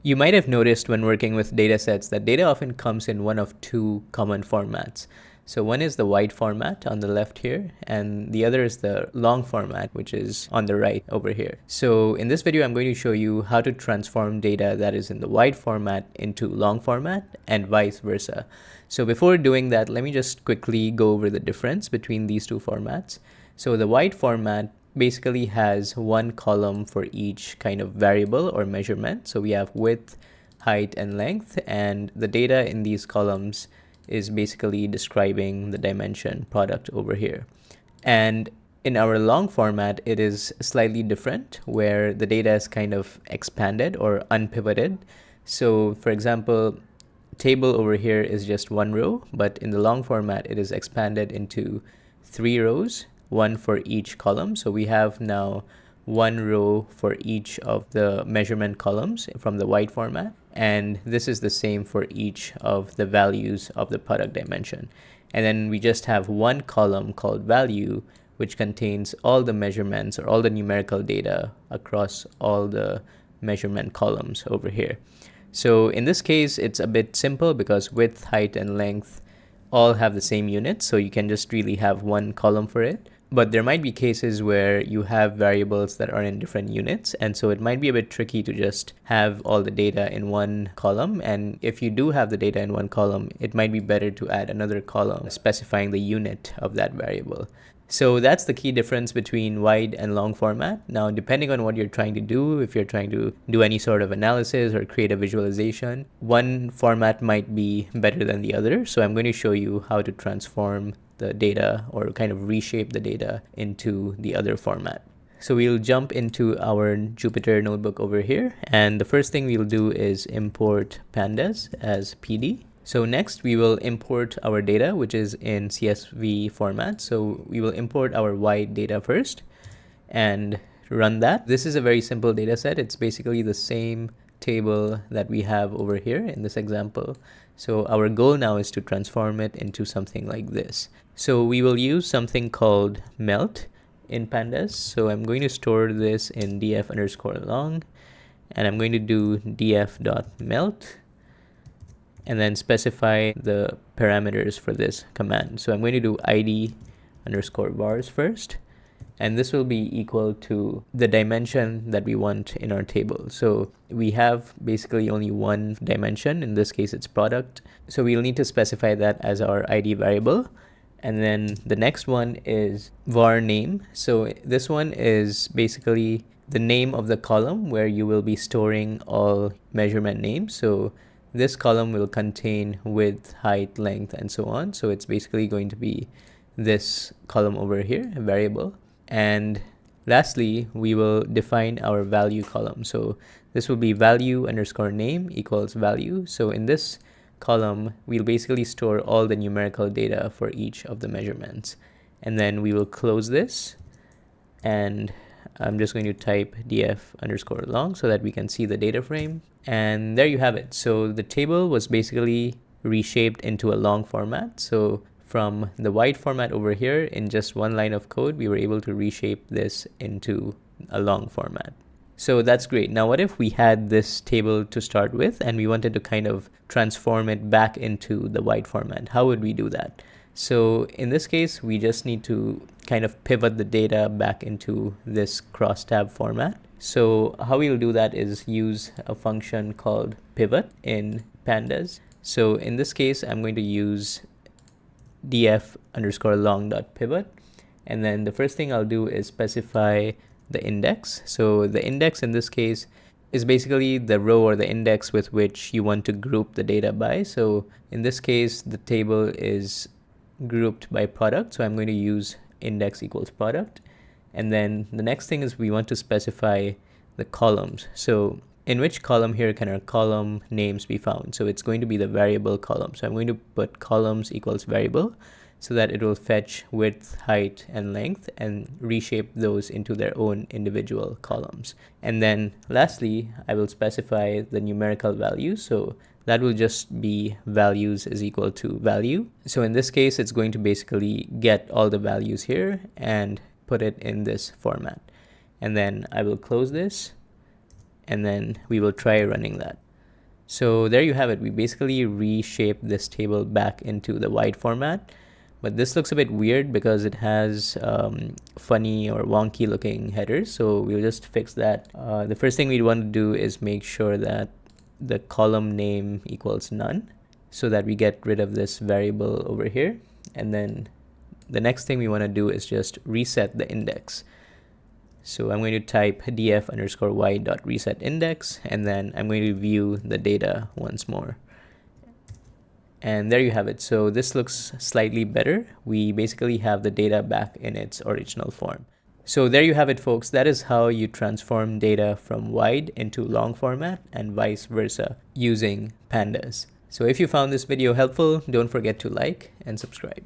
You might have noticed when working with data sets that data often comes in one of two common formats. So one is the wide format on the left here, and the other is the long format, which is on the right over here. So in this video, I'm going to show you how to transform data that is in the wide format into long format and vice versa. So before doing that, let me just quickly go over the difference between these two formats. So the wide format basically has one column for each kind of variable or measurement. So we have width, height, and length, and the data in these columns is basically describing the dimension product over here. And in our long format, it is slightly different, where the data is kind of expanded or unpivoted. So for example, table over here is just one row, but in the long format, it is expanded into 3 rows, one for each column. So we have now one row for each of the measurement columns from the wide format. And this is the same for each of the values of the product dimension. And then we just have one column called value, which contains all the measurements or all the numerical data across all the measurement columns over here. So in this case, it's a bit simple because width, height, and length all have the same units. So you can just really have one column for it. But there might be cases where you have variables that are in different units. And so it might be a bit tricky to just have all the data in one column. And if you do have the data in one column, it might be better to add another column specifying the unit of that variable. So that's the key difference between wide and long format. Now, depending on what you're trying to do, if you're trying to do any sort of analysis or create a visualization, one format might be better than the other. So I'm going to show you how to transform the data or kind of reshape the data into the other format. So we'll jump into our Jupyter notebook over here. And the first thing we'll do is import pandas as PD. So next we will import our data, which is in CSV format. So we will import our wide data first and run that. This is a very simple data set. It's basically the same table that we have over here in this example. So our goal now is to transform it into something like this. So we will use something called melt in pandas. So I'm going to store this in df_long, and I'm going to do df.melt and then specify the parameters for this command. So I'm going to do id_vars first, and this will be equal to the dimension that we want in our table. So we have basically only one dimension. In this case, it's product. So we'll need to specify that as our ID variable. And then the next one is var name. So this one is basically the name of the column where you will be storing all measurement names. So this column will contain width, height, length, and so on. So it's basically going to be this column over here, a variable. And lastly, we will define our value column. So this will be value_name equals value. So in this column, we'll basically store all the numerical data for each of the measurements. And then we will close this. And I'm just going to type df_long so that we can see the data frame. And there you have it. So the table was basically reshaped into a long format. So from the wide format over here, in just one line of code, we were able to reshape this into a long format. So that's great. Now, what if we had this table to start with and we wanted to kind of transform it back into the wide format? How would we do that? So in this case, we just need to kind of pivot the data back into this crosstab format. So how we'll do that is use a function called pivot in pandas. So in this case, I'm going to use df_long.pivot. And then the first thing I'll do is specify the index. So the index in this case is basically the row or the index with which you want to group the data by. So in this case, the table is grouped by product. So I'm going to use index equals product. And then the next thing is we want to specify the columns. So in which column here can our column names be found? So it's going to be the variable column. So I'm going to put columns equals variable so that it will fetch width, height, and length and reshape those into their own individual columns. And then lastly, I will specify the numerical value. So that will just be values is equal to value. So in this case, it's going to basically get all the values here and put it in this format. And then I will close this, and then we will try running that. So there you have it. We basically reshaped this table back into the wide format. But this looks a bit weird because it has funny or wonky looking headers. So we'll just fix that. The first thing we want to do is make sure that the column name equals none so that we get rid of this variable over here. And then the next thing we want to do is just reset the index. So I'm going to type df_y.reset index, and then I'm going to view the data once more. And there you have it. So this looks slightly better. We basically have the data back in its original form. So there you have it, folks. That is how you transform data from wide into long format and vice versa using Pandas. So if you found this video helpful, don't forget to like and subscribe.